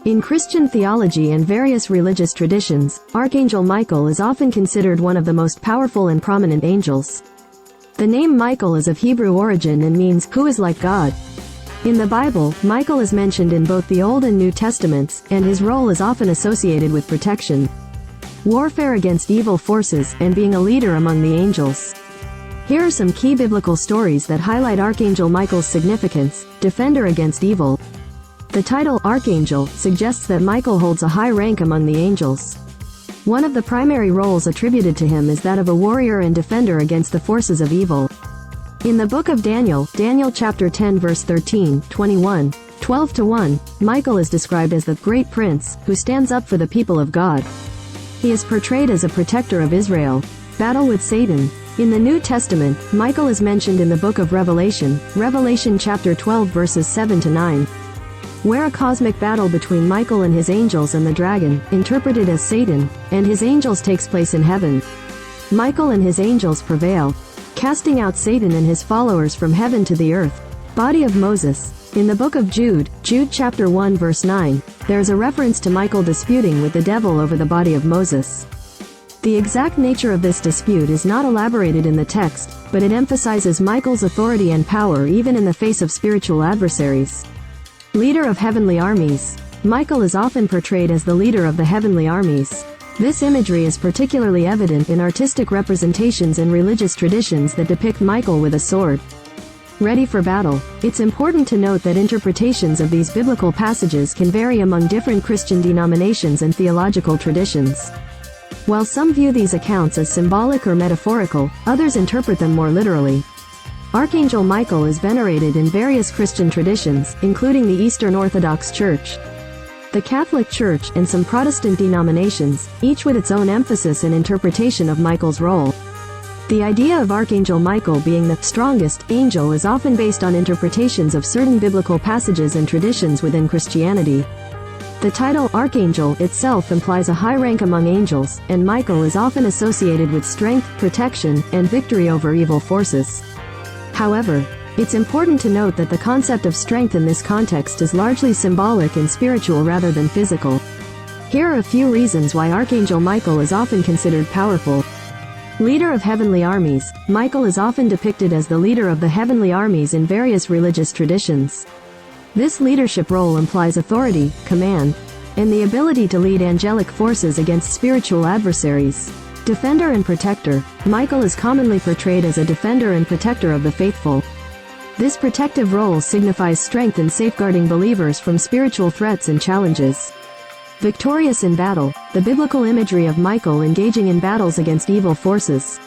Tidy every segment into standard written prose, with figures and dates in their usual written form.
In Christian theology and various religious traditions, Archangel Michael is often considered one of the most powerful and prominent angels. The name Michael is of Hebrew origin and means, "who is like God." In the Bible, Michael is mentioned in both the Old and New Testaments, and his role is often associated with protection, warfare against evil forces, and being a leader among the angels. Here are some key biblical stories that highlight Archangel Michael's significance: defender against evil. The title, Archangel, suggests that Michael holds a high rank among the angels. One of the primary roles attributed to him is that of a warrior and defender against the forces of evil. In the book of Daniel, Daniel chapter 10 verse 13, 21, 12-1, Michael is described as the great prince, who stands up for the people of God. He is portrayed as a protector of Israel. Battle with Satan. In the New Testament, Michael is mentioned in the book of Revelation, Revelation chapter 12 verses 7-9, where a cosmic battle between Michael and his angels and the dragon, interpreted as Satan, and his angels takes place in heaven. Michael and his angels prevail, casting out Satan and his followers from heaven to the earth. Body of Moses. In the book of Jude, Jude chapter 1 verse 9, there is a reference to Michael disputing with the devil over the body of Moses. The exact nature of this dispute is not elaborated in the text, but it emphasizes Michael's authority and power even in the face of spiritual adversaries. Leader of heavenly armies. Michael is often portrayed as the leader of the heavenly armies. This imagery is particularly evident in artistic representations and religious traditions that depict Michael with a sword, ready for battle. It's important to note that interpretations of these biblical passages can vary among different Christian denominations and theological traditions. While some view these accounts as symbolic or metaphorical, others interpret them more literally. Archangel Michael is venerated in various Christian traditions, including the Eastern Orthodox Church, the Catholic Church, and some Protestant denominations, each with its own emphasis and interpretation of Michael's role. The idea of Archangel Michael being the strongest angel is often based on interpretations of certain biblical passages and traditions within Christianity. The title, Archangel, itself implies a high rank among angels, and Michael is often associated with strength, protection, and victory over evil forces. However, it's important to note that the concept of strength in this context is largely symbolic and spiritual rather than physical. Here are a few reasons why Archangel Michael is often considered powerful. Leader of heavenly armies. Michael is often depicted as the leader of the heavenly armies in various religious traditions. This leadership role implies authority, command, and the ability to lead angelic forces against spiritual adversaries. Defender and protector. Michael is commonly portrayed as a defender and protector of the faithful. This protective role signifies strength in safeguarding believers from spiritual threats and challenges. Victorious in battle. The biblical imagery of Michael engaging in battles against evil forces,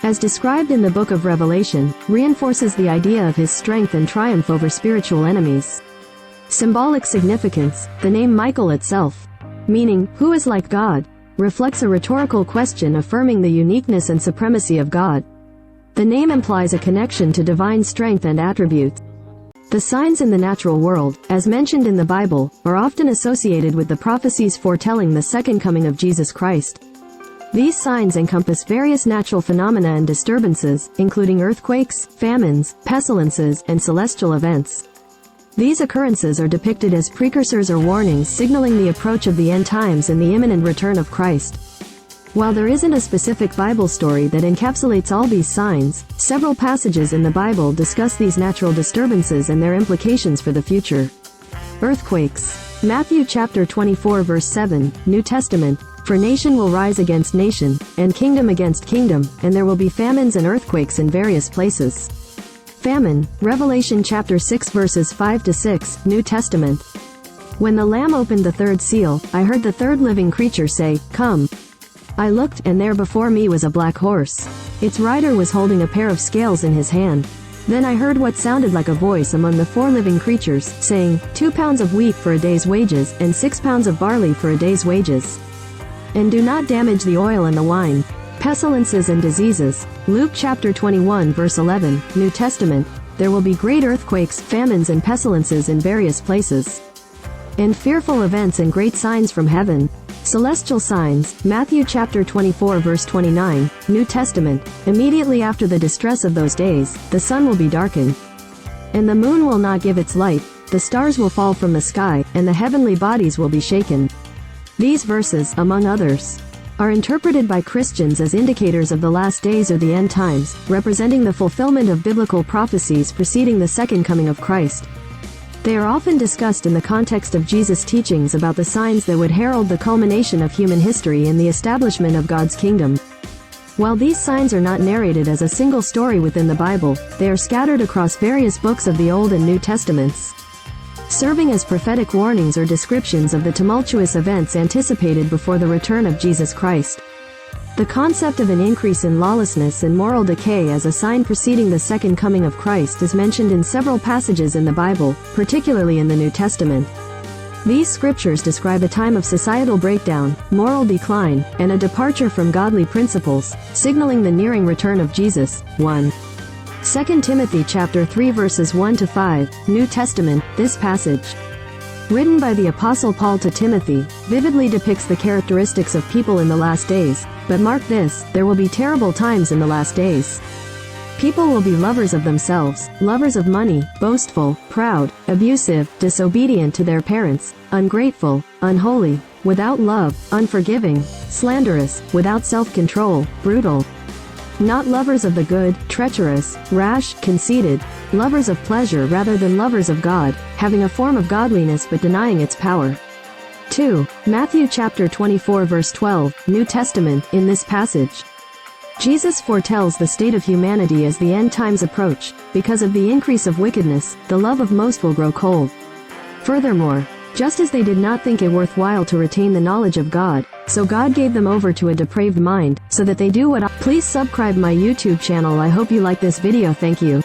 as described in the book of Revelation, reinforces the idea of his strength and triumph over spiritual enemies. Symbolic significance. The name Michael itself, meaning, "who is like God," reflects a rhetorical question affirming the uniqueness and supremacy of God. The name implies a connection to divine strength and attributes. The signs in the natural world, as mentioned in the Bible, are often associated with the prophecies foretelling the second coming of Jesus Christ. These signs encompass various natural phenomena and disturbances, including earthquakes, famines, pestilences, and celestial events. These occurrences are depicted as precursors or warnings signaling the approach of the end times and the imminent return of Christ. While there isn't a specific Bible story that encapsulates all these signs, several passages in the Bible discuss these natural disturbances and their implications for the future. Earthquakes. Matthew chapter 24 verse 7, New Testament, "For nation will rise against nation, and kingdom against kingdom, and there will be famines and earthquakes in various places." Famine. Revelation chapter 6 verses 5-6, New Testament. "When the Lamb opened the third seal, I heard the third living creature say, 'Come.' I looked, and there before me was a black horse. Its rider was holding a pair of scales in his hand. Then I heard what sounded like a voice among the four living creatures, saying, 2 pounds of wheat for a day's wages, and 6 pounds of barley for a day's wages. And do not damage the oil and the wine." Pestilences and diseases. Luke chapter 21 verse 11, New Testament. "There will be great earthquakes, famines and pestilences in various places, and fearful events and great signs from heaven." Celestial signs. Matthew chapter 24 verse 29, New Testament. "Immediately after the distress of those days, the sun will be darkened, and the moon will not give its light. the stars will fall from the sky, and the heavenly bodies will be shaken. These verses, among others, are interpreted by Christians as indicators of the last days or the end times, representing the fulfillment of biblical prophecies preceding the second coming of Christ. They are often discussed in the context of Jesus' teachings about the signs that would herald the culmination of human history and the establishment of God's kingdom. While these signs are not narrated as a single story within the Bible, they are scattered across various books of the Old and New Testaments, serving as prophetic warnings or descriptions of the tumultuous events anticipated before the return of Jesus Christ. The concept of an increase in lawlessness and moral decay as a sign preceding the second coming of Christ is mentioned in several passages in the Bible, particularly in the New Testament. These scriptures describe a time of societal breakdown, moral decline, and a departure from godly principles, signaling the nearing return of Jesus. 2 Timothy chapter 3 verses 1 to 5, New Testament. This passage, written by the Apostle Paul to Timothy, vividly depicts the characteristics of people in the last days. But mark this, there will be terrible times in the last days. People will be lovers of themselves, lovers of money, boastful, proud, abusive, disobedient to their parents, ungrateful, unholy, without love, unforgiving, slanderous, without self-control, brutal, not lovers of the good, treacherous, rash, conceited, lovers of pleasure rather than lovers of God, having a form of godliness but denying its power. 2. Matthew chapter 24 verse 12, New Testament. In this passage, Jesus foretells the state of humanity as the end times approach. Because of the increase of wickedness, the love of most will grow cold. Furthermore, just as they did not think it worthwhile to retain the knowledge of God, so God gave them over to a depraved mind, so that they do what Please subscribe my YouTube channel. I hope you like this video. Thank you.